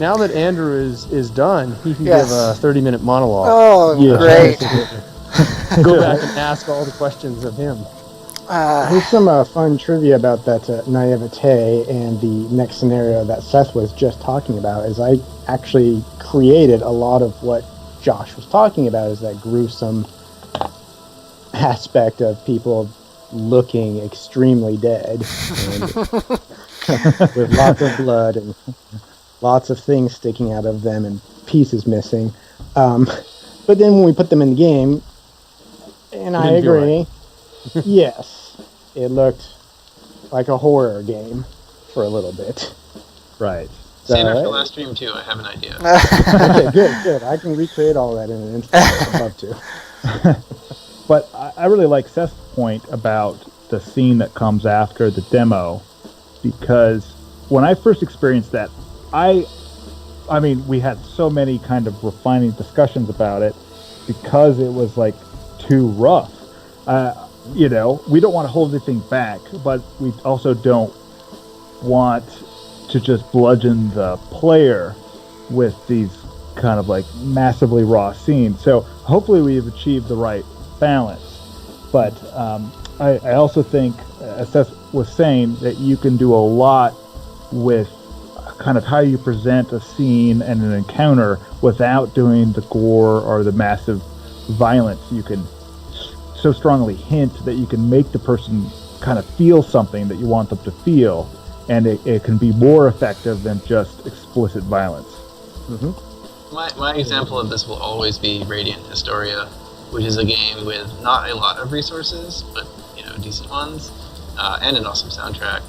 now that Andrew is done, he can give a 30-minute monologue. Oh, great. Go back and ask all the questions of him. Here's some fun trivia about that naivete and the next scenario that Seth was just talking about. Is I actually created a lot of what Josh was talking about, is that gruesome aspect of people looking extremely dead and with lots of blood and lots of things sticking out of them and pieces missing. But then when we put them in the game, and I agree, yes, it looked like a horror game for a little bit. Right. Save it for last stream too. I have an idea. Okay, good. I can recreate all that in an instant. I'd love to. But I really like Seth's point about the scene that comes after the demo, because when I first experienced that, I mean, we had so many kind of refining discussions about it because it was like too rough. We don't want to hold anything back, but we also don't want to just bludgeon the player with these kind of like massively raw scenes. So hopefully we've achieved the right balance. But I also think, as Seth was saying, that you can do a lot with kind of how you present a scene and an encounter without doing the gore or the massive violence. You can so strongly hint that you can make the person kind of feel something that you want them to feel, and it can be more effective than just explicit violence. Mm-hmm. My example of this will always be Radiant Historia, which is a game with not a lot of resources, but decent ones, and an awesome soundtrack,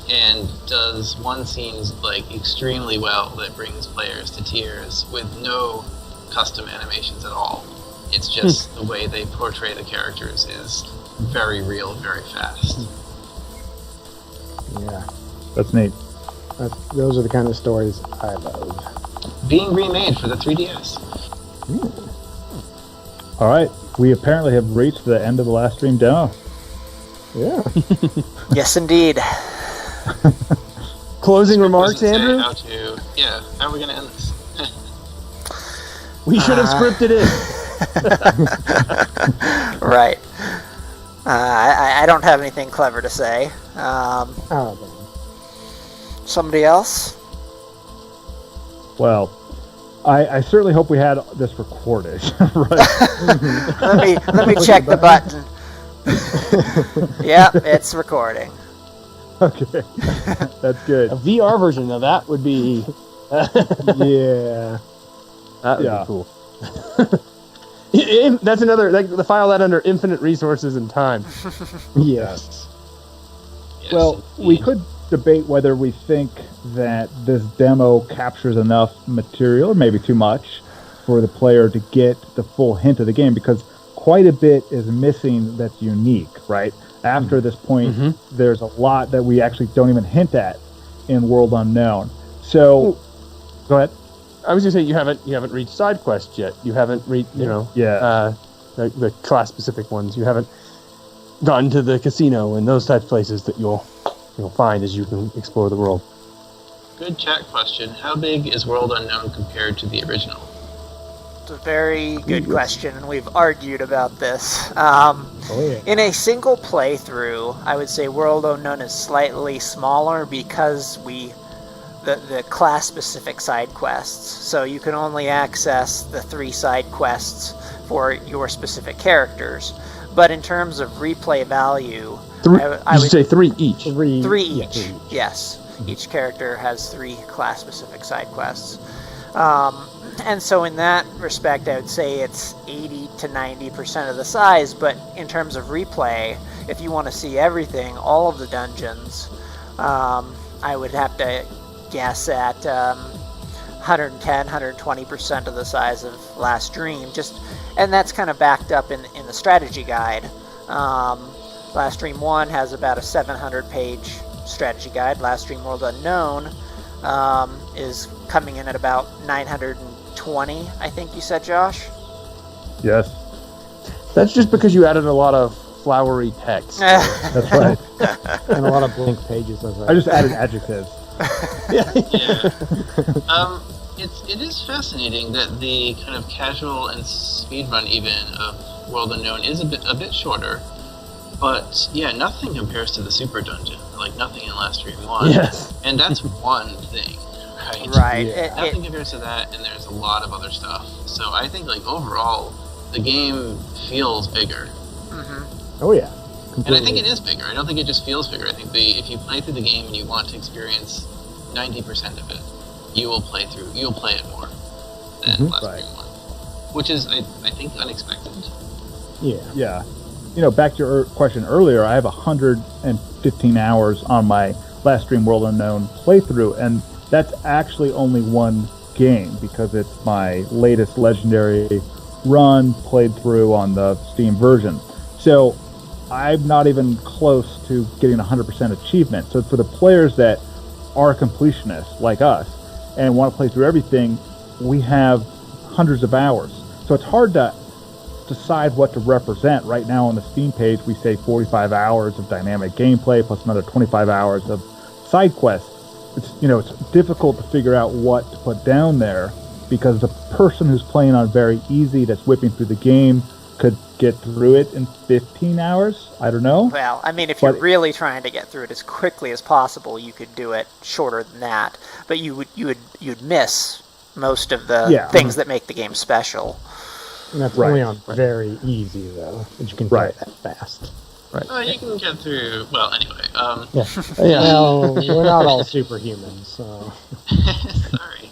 and does one scene like extremely well that brings players to tears with no custom animations at all. It's just the way they portray the characters is very real, very fast. Yeah, that's neat. Those are the kind of stories I love. Being remade for the 3DS. All right, we apparently have reached the end of the last stream demo. Yeah. Yes, indeed. Closing remarks, Andrew? How are we going to end this? We should have scripted it. Right. I don't have anything clever to say. Somebody else? Well, I certainly hope we had this recorded. Right. let me check the button. Yep, it's recording. Okay, that's good. A VR version of that would be... Yeah. That would be cool. That's another, like, the file that under infinite resources and time. Yes. Well, we could debate whether we think that this demo captures enough material, or maybe too much, for the player to get the full hint of the game, because quite a bit is missing that's unique, right? After this point, there's a lot that we actually don't even hint at in World Unknown. So, go ahead. I was going to say, you haven't reached side quests yet. You haven't reached, the class-specific ones. You haven't gotten to the casino and those types of places that you'll find as you can explore the world. Good chat question. How big is World Unknown compared to the original? It's a very good question, and we've argued about this. In a single playthrough, I would say World Unknown is slightly smaller because the class-specific side quests. So you can only access the 3 side quests for your specific characters. But in terms of replay value, I would say 3 each. 3 each. Yes. Each character has 3 class-specific side quests. And so in that respect, I would say it's 80 to 90% of the size, but in terms of replay, if you want to see everything, all of the dungeons, I would have to guess at 110, 120% of the size of Last Dream. And that's kind of backed up in the strategy guide. Last Dream 1 has about a 700-page strategy guide. Last Dream World Unknown is coming in at about 920, I think you said, Josh? Yes. That's just because you added a lot of flowery text. That's right. And a lot of blank pages. I just added adjectives. Yeah. It is fascinating that the kind of casual and speedrun even of World Unknown is a bit shorter, but yeah, nothing compares to the Super Dungeon. Like nothing in Last Dream 1. Yes. And that's one thing, right? Right. Yeah. Nothing compares to that, and there's a lot of other stuff. So I think like overall, the game feels bigger. Oh yeah. And I think it is bigger. I don't think it just feels bigger. I think if you play through the game and you want to experience 90% of it, you will play it more than Last Dream 1. Which is, I think, unexpected. Yeah. Yeah. Back to your question earlier, I have 115 hours on my Last Dream World Unknown playthrough, and that's actually only one game because it's my latest Legendary run played through on the Steam version. So I'm not even close to getting 100% achievement. So for the players that are completionists like us and want to play through everything, we have hundreds of hours. So it's hard to decide what to represent. Right now on the Steam page, we say 45 hours of dynamic gameplay plus another 25 hours of side quests. It's difficult to figure out what to put down there because the person who's playing on very easy, that's whipping through the game, could get through it in 15 hours. I don't know. Well, I mean, if you're really trying to get through it as quickly as possible, you could do it shorter than that. But you'd miss most of the things that make the game special. And that's only on very easy though, that you can do it that fast. Right. You can get through. Well, anyway. Well, we're not all superhumans, so. Sorry.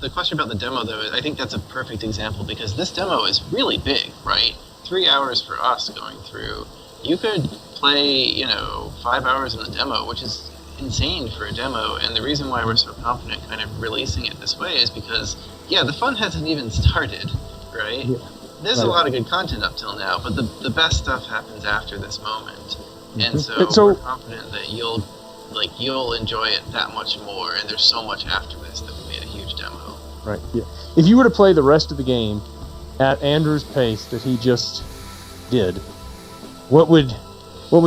The question about the demo, though, I think that's a perfect example because this demo is really big, right? 3 hours for us going through. You could play, 5 hours in the demo, which is insane for a demo. And the reason why we're so confident kind of releasing it this way is because, the fun hasn't even started, right? Yeah. There's a lot of good content up till now, but the best stuff happens after this moment. And so we're confident that you'll enjoy it that much more, and there's so much after this that we made a huge demo. Right. Yeah. If you were to play the rest of the game at Andrew's pace that he just did, what would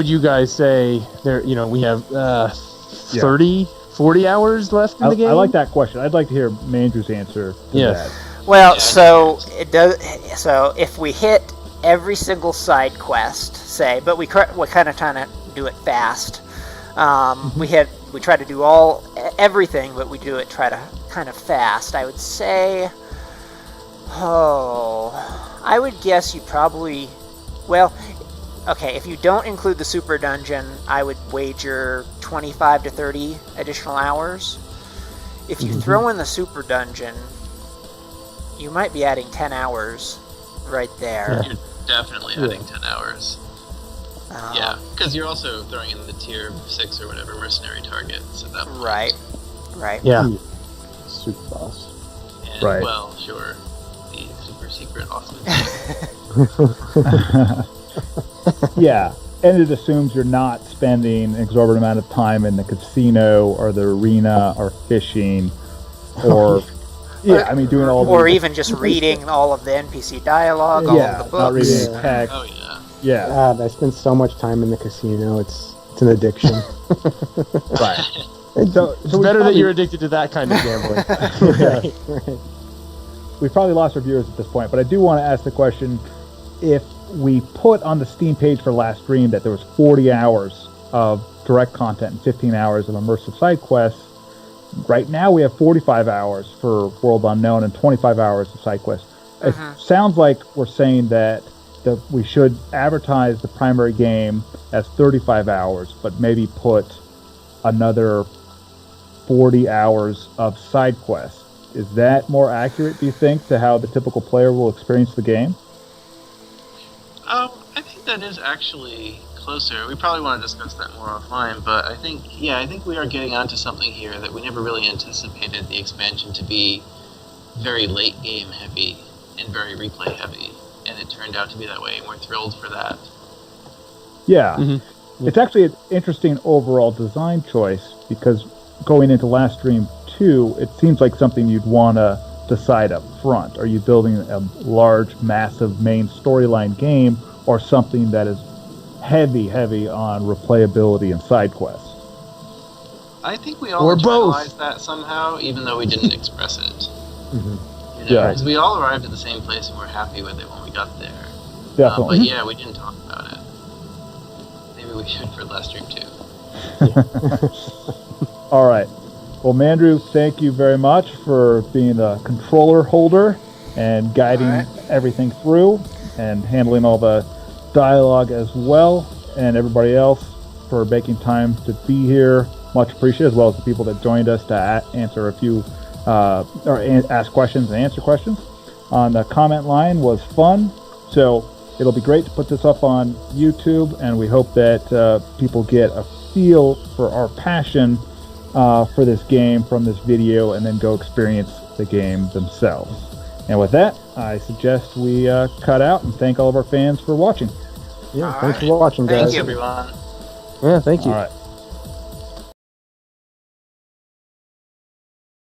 you guys say? There, we have 30, 40 hours left in the game. I like that question. I'd like to hear Andrew's answer to that. Well, so it does. So if we hit every single side quest, say, but we kind of trying to do it fast. We try to do everything, but we try to kind of fast. I would say, I would guess you probably, okay, if you don't include the Super Dungeon, I would wager 25 to 30 additional hours. If you throw in the Super Dungeon, you might be adding 10 hours right there. You're definitely adding 10 hours. Because you're also throwing in the tier 6 or whatever mercenary targets at that point. Right. Yeah. Super boss. And, well, sure, the super secret awesome. Yeah, and it assumes you're not spending an exorbitant amount of time in the casino or the arena or fishing or... doing all or even just reading all of the NPC dialogue, all of the books. Not reading text. Oh, yeah. Yeah. God, I spend so much time in the casino. It's an addiction. Right. So it's better that you're addicted to that kind of gambling. Right. We've probably lost our viewers at this point, but I do want to ask the question: if we put on the Steam page for Last Dream that there was 40 hours of direct content and 15 hours of immersive side quests, right now we have 45 hours for World Unknown and 25 hours of side quests. It sounds like we're saying that we should advertise the primary game as 35 hours, but maybe put another 40 hours of side quests. Is that more accurate, do you think, to how the typical player will experience the game? I think that is actually closer. We probably want to discuss that more offline, but I think we are getting onto something here that we never really anticipated the expansion to be very late game heavy and very replay heavy, and it turned out to be that way, and we're thrilled for that. Yeah. It's actually an interesting overall design choice, because going into Last Dream 2, it seems like something you'd want to decide up front. Are you building a large, massive main storyline game, or something that is heavy on replayability and side quests? I think we all Or both. internalized that somehow, even though we didn't express it. Mm-hmm. You know, Yeah. 'cause we all arrived at the same place and we're happy with it when we got there. Definitely. But yeah, we didn't talk about it. Maybe we should for Livestream too. All right. Well, Mandrew, thank you very much for being the controller holder and guiding everything through and handling all the dialogue as well. And everybody else for making time to be here. Much appreciated, as well as the people that joined us to answer a few, ask questions and answer questions. On the comment line was fun. So it'll be great to put this up on YouTube, and we hope that people get a feel for our passion for this game from this video, and then go experience the game themselves. And with that, I suggest we cut out and thank all of our fans for watching. Yeah, thanks for watching, guys. Thanks, everyone. Yeah, thank you. All right.